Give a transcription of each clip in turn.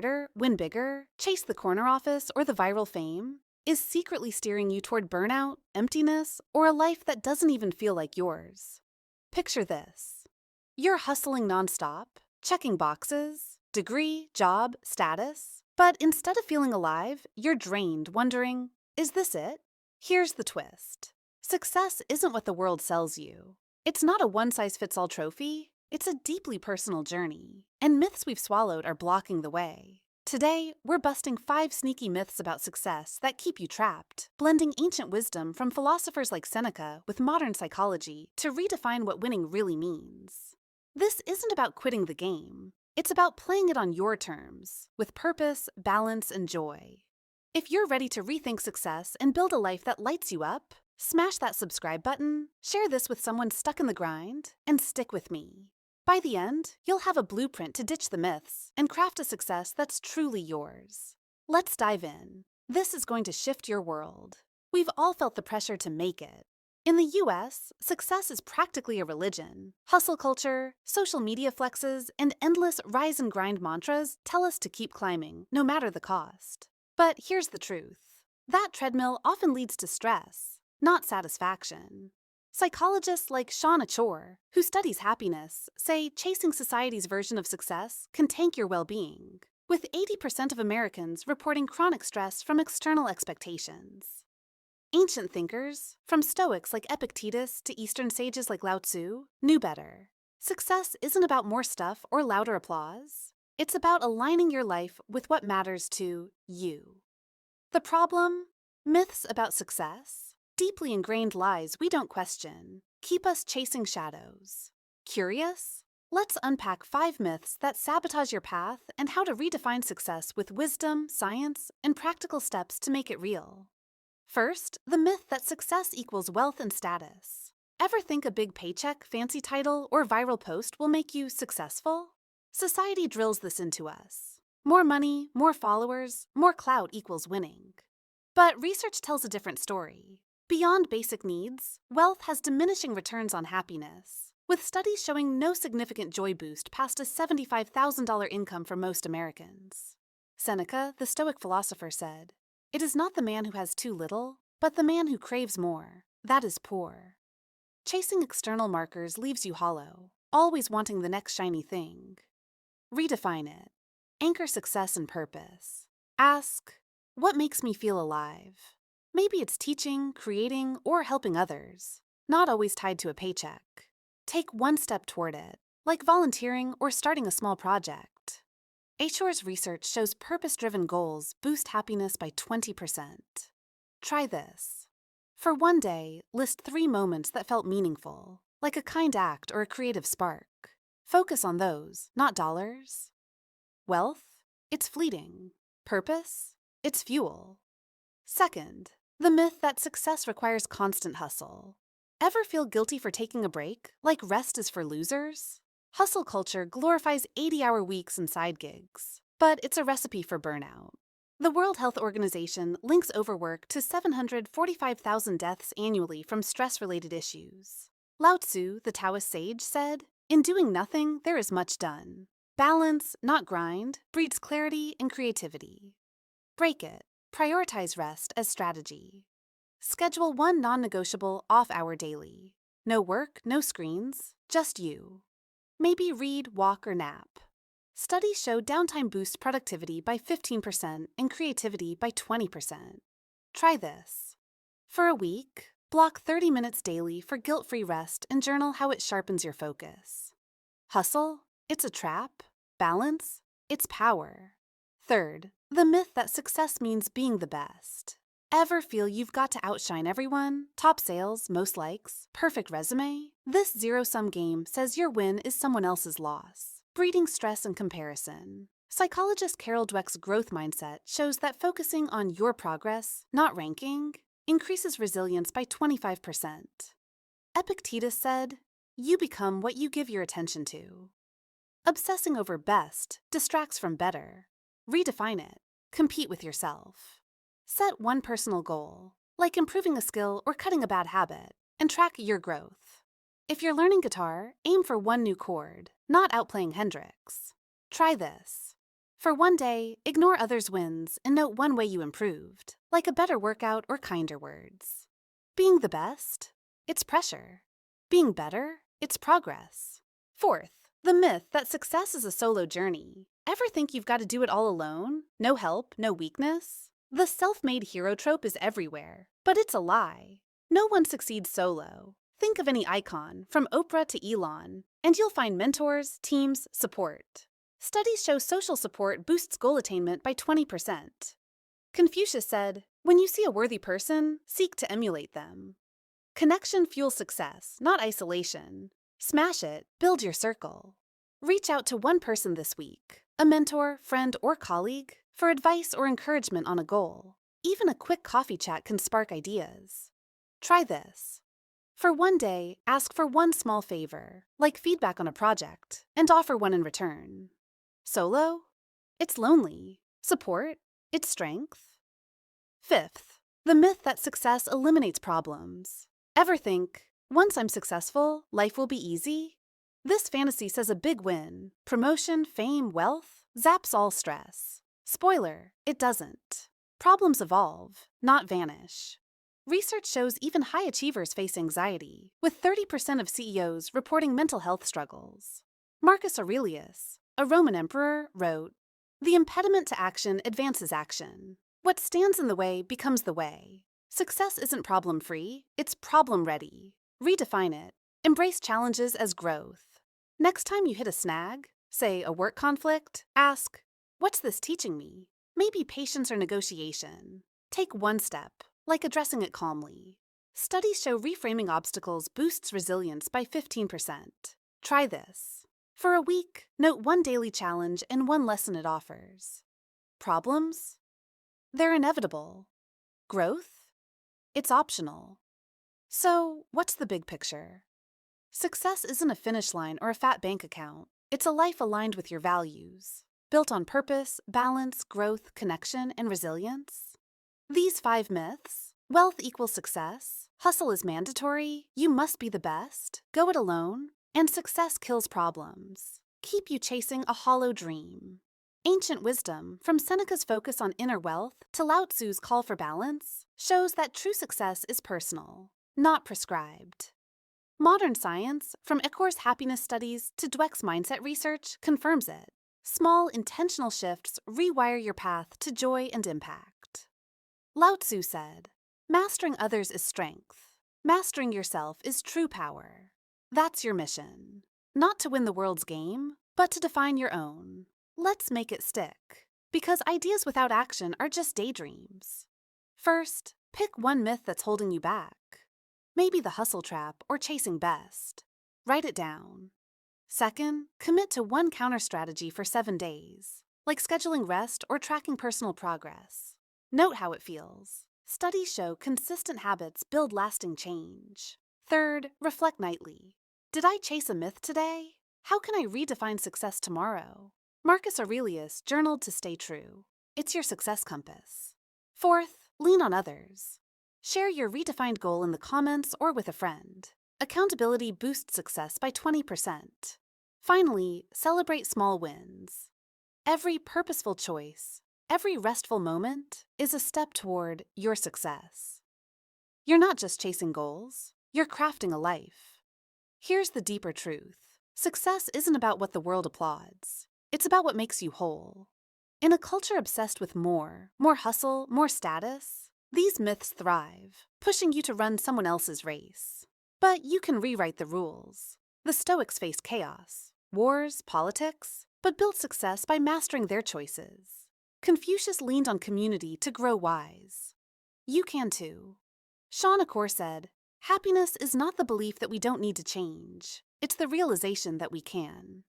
harder, win bigger, chase the corner office, or the viral fame is secretly steering you toward burnout, emptiness, or a life that doesn't even feel like yours. Picture this. You're hustling nonstop, checking boxes, degree, job, status, but instead of feeling alive, you're drained, wondering, is this it? Here's the twist. Success isn't what the world sells you. It's not a one-size-fits-all trophy. It's a deeply personal journey, and myths we've swallowed are blocking the way. Today, we're busting 5 sneaky myths about success that keep you trapped, blending ancient wisdom from philosophers like Seneca with modern psychology to redefine what winning really means. This isn't about quitting the game. It's about playing it on your terms, with purpose, balance, and joy. If you're ready to rethink success and build a life that lights you up, smash that subscribe button, share this with someone stuck in the grind, and stick with me. By the end, you'll have a blueprint to ditch the myths and craft a success that's truly yours. Let's dive in. This is going to shift your world. We've all felt the pressure to make it. In the US, success is practically a religion. Hustle culture, social media flexes, and endless rise and grind mantras tell us to keep climbing, no matter the cost. But here's the truth. That treadmill often leads to stress, not satisfaction. Psychologists like Shauna Chor, who studies happiness, say chasing society's version of success can tank your well-being, with 80% of Americans reporting chronic stress from external expectations. Ancient thinkers, from Stoics like Epictetus to Eastern sages like Lao Tzu, knew better. Success isn't about more stuff or louder applause. It's about aligning your life with what matters to you. The problem? Myths about success. Deeply ingrained lies we don't question keep us chasing shadows. Curious? Let's unpack 5 myths that sabotage your path and how to redefine success with wisdom, science, and practical steps to make it real. First, the myth that success equals wealth and status. Ever think a big paycheck, fancy title, or viral post will make you successful? Society drills this into us. More money, more followers, more clout equals winning. But research tells a different story. Beyond basic needs, wealth has diminishing returns on happiness, with studies showing no significant joy boost past a $75,000 income for most Americans. Seneca, the Stoic philosopher, said, "It is not the man who has too little, but the man who craves more. That is poor." Chasing external markers leaves you hollow, always wanting the next shiny thing. Redefine it. Anchor success in purpose. Ask, what makes me feel alive? Maybe it's teaching, creating, or helping others, not always tied to a paycheck. Take one step toward it, like volunteering or starting a small project. Achore's research shows purpose-driven goals boost happiness by 20%. Try this. For one day, list 3 moments that felt meaningful, like a kind act or a creative spark. Focus on those, not dollars. Wealth? It's fleeting. Purpose? It's fuel. Second, the myth that success requires constant hustle. Ever feel guilty for taking a break, like rest is for losers? Hustle culture glorifies 80-hour weeks and side gigs, but it's a recipe for burnout. The World Health Organization links overwork to 745,000 deaths annually from stress-related issues. Lao Tzu, the Taoist sage, said, "In doing nothing, there is much done. Balance, not grind, breeds clarity and creativity." Break it. Prioritize rest as strategy. Schedule 1 non-negotiable off-hour daily. No work, no screens, just you. Maybe read, walk, or nap. Studies show downtime boosts productivity by 15% and creativity by 20%. Try this. For a week, block 30 minutes daily for guilt-free rest and journal how it sharpens your focus. Hustle? It's a trap. Balance? It's power. Third, the myth that success means being the best. Ever feel you've got to outshine everyone? Top sales, most likes, perfect resume? This zero-sum game says your win is someone else's loss, breeding stress and comparison. Psychologist Carol Dweck's growth mindset shows that focusing on your progress, not ranking, increases resilience by 25%. Epictetus said, "You become what you give your attention to." Obsessing over best distracts from better. Redefine it. Compete with yourself. Set one personal goal, like improving a skill or cutting a bad habit, and track your growth. If you're learning guitar, aim for 1 new chord, not outplaying Hendrix. Try this. For one day, ignore others' wins and note one way you improved, like a better workout or kinder words. Being the best? It's pressure. Being better? It's progress. Fourth, the myth that success is a solo journey. Ever think you've got to do it all alone? No help, no weakness? The self-made hero trope is everywhere, but it's a lie. No one succeeds solo. Think of any icon, from Oprah to Elon, and you'll find mentors, teams, support. Studies show social support boosts goal attainment by 20%. Confucius said, "When you see a worthy person, seek to emulate them." Connection fuels success, not isolation. Smash it, build your circle. Reach out to one person this week, a mentor, friend, or colleague, for advice or encouragement on a goal. Even a quick coffee chat can spark ideas. Try this. For one day, ask for one small favor, like feedback on a project, and offer one in return. Solo? It's lonely. Support? It's strength. Fifth, the myth that success eliminates problems. Ever think, once I'm successful, life will be easy? This fantasy says a big win, promotion, fame, wealth, zaps all stress. Spoiler, it doesn't. Problems evolve, not vanish. Research shows even high achievers face anxiety, with 30% of CEOs reporting mental health struggles. Marcus Aurelius, a Roman emperor, wrote, "The impediment to action advances action. What stands in the way becomes the way. Success isn't problem-free, it's problem-ready. Redefine it. Embrace challenges as growth. Next time you hit a snag, say a work conflict, ask, what's this teaching me? Maybe patience or negotiation. Take one step, like addressing it calmly. Studies show reframing obstacles boosts resilience by 15%. Try this. For a week, note one daily challenge and one lesson it offers. Problems? They're inevitable. Growth? It's optional. So, what's the big picture? Success isn't a finish line or a fat bank account. It's a life aligned with your values, built on purpose, balance, growth, connection, and resilience. These 5 myths: wealth equals success, hustle is mandatory, you must be the best, go it alone, and success kills problems, keep you chasing a hollow dream. Ancient wisdom, from Seneca's focus on inner wealth to Lao Tzu's call for balance, shows that true success is personal, not prescribed. Modern science, from Ecor's happiness studies to Dweck's mindset research, confirms it. Small, intentional shifts rewire your path to joy and impact. Lao Tzu said, "Mastering others is strength. Mastering yourself is true power." That's your mission. Not to win the world's game, but to define your own. Let's make it stick. Because ideas without action are just daydreams. First, pick one myth that's holding you back. Maybe the hustle trap or chasing best. Write it down. Second, commit to one counter strategy for 7 days, like scheduling rest or tracking personal progress. Note how it feels. Studies show consistent habits build lasting change. Third, reflect nightly. Did I chase a myth today? How can I redefine success tomorrow? Marcus Aurelius journaled to stay true. It's your success compass. Fourth, lean on others. Share your redefined goal in the comments or with a friend. Accountability boosts success by 20%. Finally, celebrate small wins. Every purposeful choice, every restful moment is a step toward your success. You're not just chasing goals, you're crafting a life. Here's the deeper truth. Success isn't about what the world applauds. It's about what makes you whole. In a culture obsessed with more hustle, more status, these myths thrive, pushing you to run someone else's race. But you can rewrite the rules. The Stoics faced chaos, wars, politics, but built success by mastering their choices. Confucius leaned on community to grow wise. You can too. Sean Acor said, "Happiness is not the belief that we don't need to change. It's the realization that we can."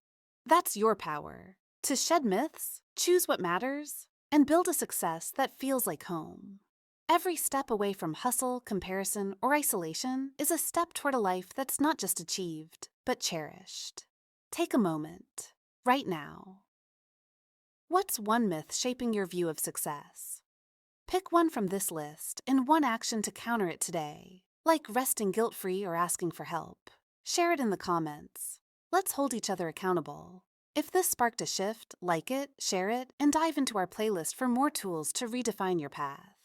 That's your power. To shed myths, choose what matters, and build a success that feels like home. Every step away from hustle, comparison, or isolation is a step toward a life that's not just achieved, but cherished. Take a moment, right now. What's one myth shaping your view of success? Pick one from this list and one action to counter it today, like resting guilt-free or asking for help. Share it in the comments. Let's hold each other accountable. If this sparked a shift, like it, share it, and dive into our playlist for more tools to redefine your path.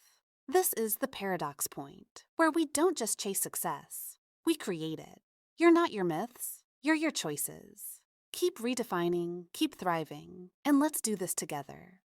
This is the Paradox Point, where we don't just chase success, we create it. You're not your myths, you're your choices. Keep redefining, keep thriving, and let's do this together.